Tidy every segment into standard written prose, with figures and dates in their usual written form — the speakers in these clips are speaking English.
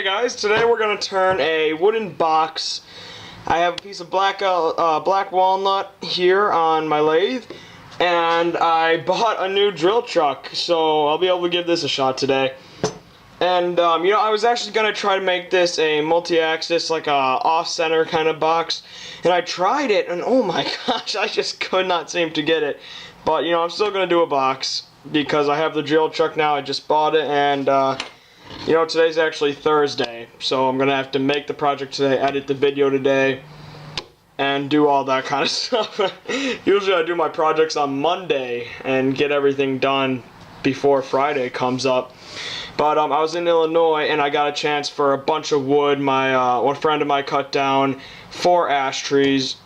guys, today we're going to turn a wooden box. I have a piece of black walnut here on my lathe, and I bought a new drill truck, so I'll be able to give this a shot today. And I was actually going to try to make this a multi-axis, like a off-center kind of box, and I tried it, and oh my gosh, I just could not seem to get it. But I'm still going to do a box because I have the drill truck now. I just bought it, and today's actually Thursday, so I'm gonna have to make the project today, edit the video today, and do all that kind of stuff. Usually I do my projects on Monday and get everything done before Friday comes up. But I was in Illinois and I got a chance for a bunch of wood. My one friend of mine cut down 4 ash trees,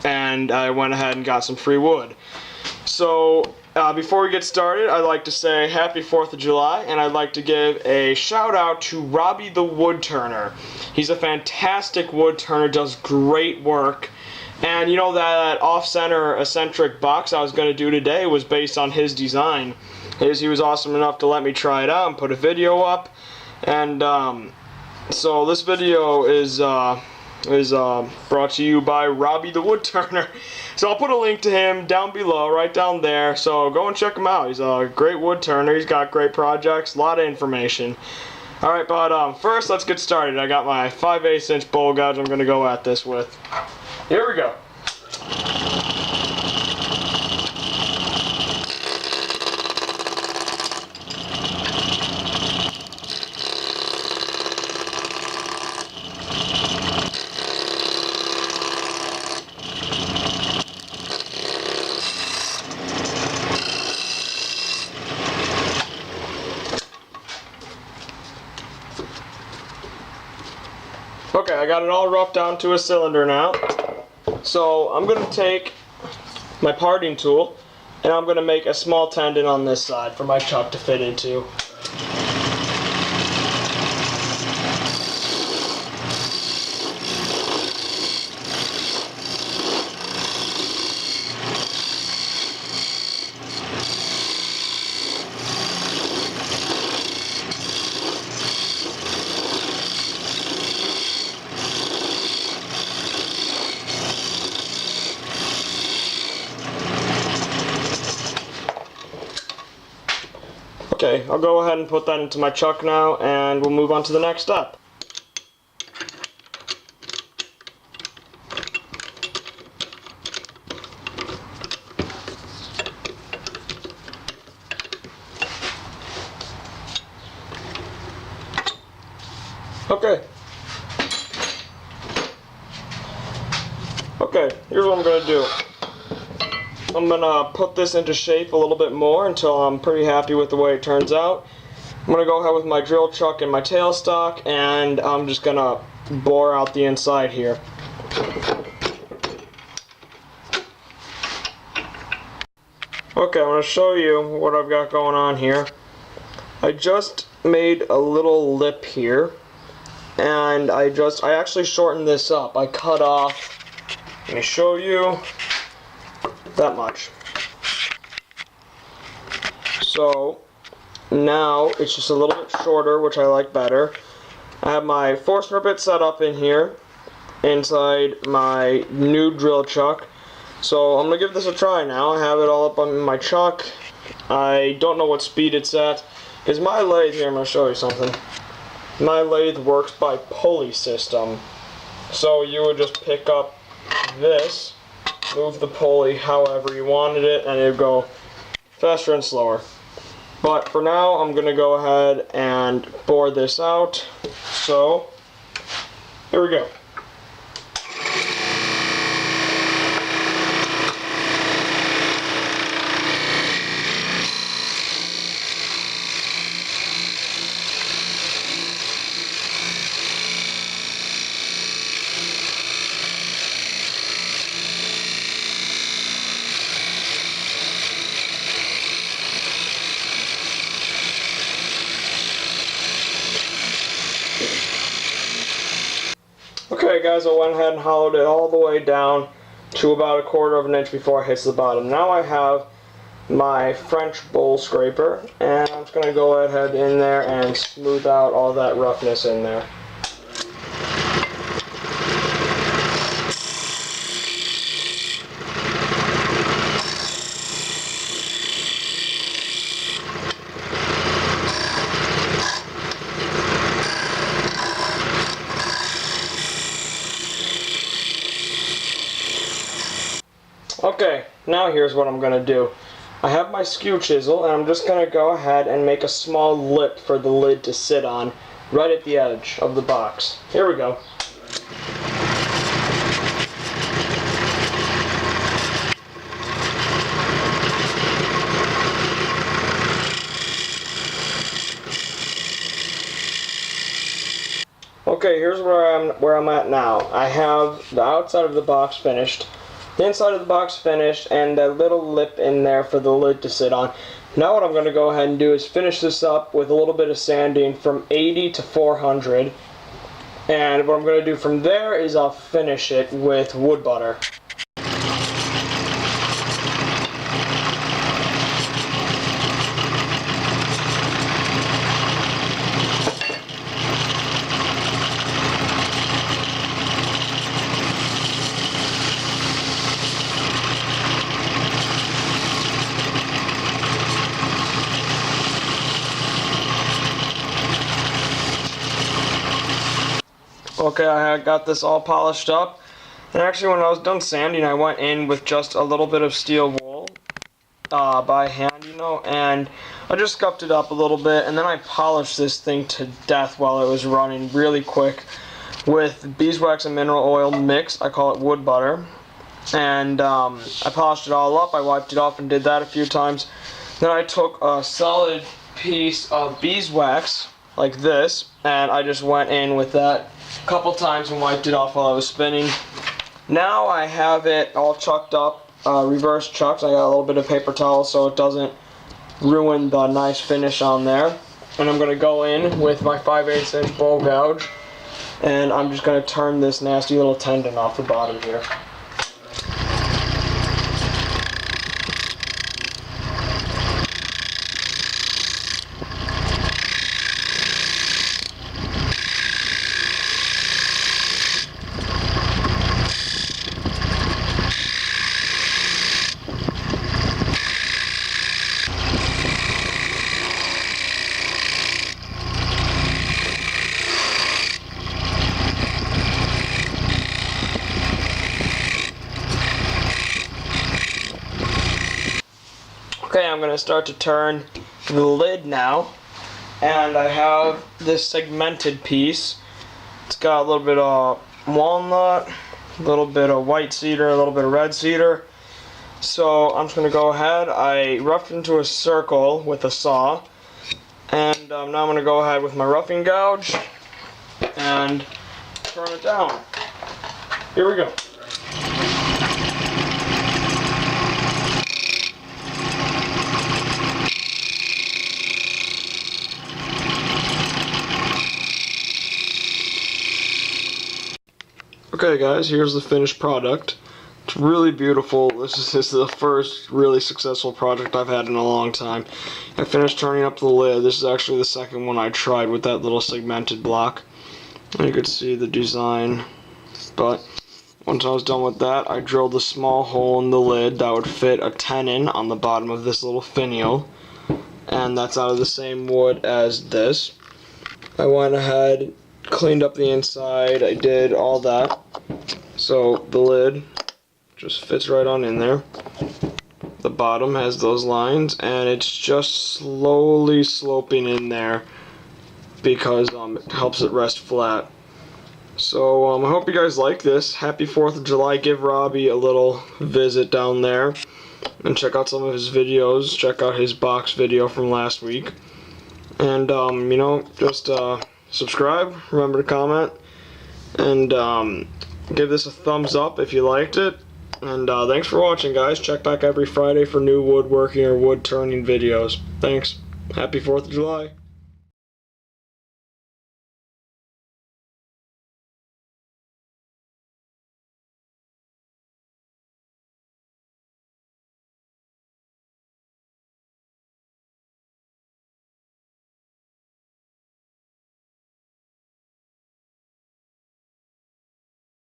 and I went ahead and got some free wood. So before we get started, I'd like to say Happy 4th of July, and I'd like to give a shout out to Robbie the Woodturner. He's a fantastic wood turner, does great work, and that off-center eccentric box I was going to do today was based on his design. He was awesome enough to let me try it out and put a video up, and so this video is brought to you by Robbie the Woodturner. So I'll put a link to him down below, right down there, so go and check him out. He's a great wood turner, he's got great projects, a lot of information. Alright, but first let's get started. I got my 5/8 inch bowl gouge I'm going to go at this with. Here we go. Okay, I got it all roughed down to a cylinder now. So I'm going to take my parting tool and I'm going to make a small tendon on this side for my chuck to fit into. Okay, I'll go ahead and put that into my chuck now, and we'll move on to the next step. Okay, here's what I'm going to do. I'm going to put this into shape a little bit more until I'm pretty happy with the way it turns out. I'm going to go ahead with my drill chuck and my tailstock, and I'm just going to bore out the inside here. Okay, I'm going to show you what I've got going on here. I just made a little lip here, and I actually shortened this up. I cut off, let me show you, that much. So now it's just a little bit shorter, which I like better. I have my Forstner bit set up in here inside my new drill chuck. So I'm going to give this a try now. I have it all up on my chuck. I don't know what speed it's at. Because my lathe here, I'm going to show you something. My lathe works by pulley system. So you would just pick up this, move the pulley however you wanted it, and it would go faster and slower. But for now, I'm going to go ahead and bore this out. So, here we go. Okay guys, I went ahead and hollowed it all the way down to about 1/4 of an inch before it hits the bottom. Now I have my French bowl scraper, and I'm just going to go ahead in there and smooth out all that roughness in there. Now here's what I'm going to do. I have my skew chisel, and I'm just going to go ahead and make a small lip for the lid to sit on, right at the edge of the box. Here we go. Okay, here's where I'm at now. I have the outside of the box finished, the inside of the box finished, and that little lip in there for the lid to sit on. Now what I'm going to go ahead and do is finish this up with a little bit of sanding from 80 to 400. And what I'm going to do from there is I'll finish it with wood butter. Okay, I got this all polished up, and actually when I was done sanding I went in with just a little bit of steel wool by hand, you know, and I just scuffed it up a little bit, and then I polished this thing to death while it was running really quick with beeswax and mineral oil mix. I call it wood butter, and I polished it all up. I wiped it off and did that a few times. Then I took a solid piece of beeswax like this, and I just went in with that a couple times and wiped it off while I was spinning. Now I have it all chucked up, reverse chucked. I got a little bit of paper towel so it doesn't ruin the nice finish on there. And I'm going to go in with my 5/8 inch bowl gouge, and I'm just going to turn this nasty little tendon off the bottom here. Okay, I'm going to start to turn the lid now, and I have this segmented piece. It's got a little bit of walnut, a little bit of white cedar, a little bit of red cedar. So I'm just going to go ahead, I roughed into a circle with a saw, and now I'm going to go ahead with my roughing gouge and turn it down. Here we go. Okay guys, here's the finished product. It's really beautiful. This is the first really successful project I've had in a long time. I finished turning up the lid. This is actually the second one I tried with that little segmented block. And you could see the design. But once I was done with that, I drilled a small hole in the lid that would fit a tenon on the bottom of this little finial. And that's out of the same wood as this. I went ahead, cleaned up the inside, I did all that. So the lid just fits right on in there. The bottom has those lines, and it's just slowly sloping in there because it helps it rest flat. So I hope you guys like this. Happy 4th of July. Give Robbie a little visit down there and check out some of his videos. Check out his box video from last week. And you know, just subscribe, remember to comment, and give this a thumbs up if you liked it. And thanks for watching, guys. Check back every Friday for new woodworking or wood turning videos. Thanks. Happy 4th of July.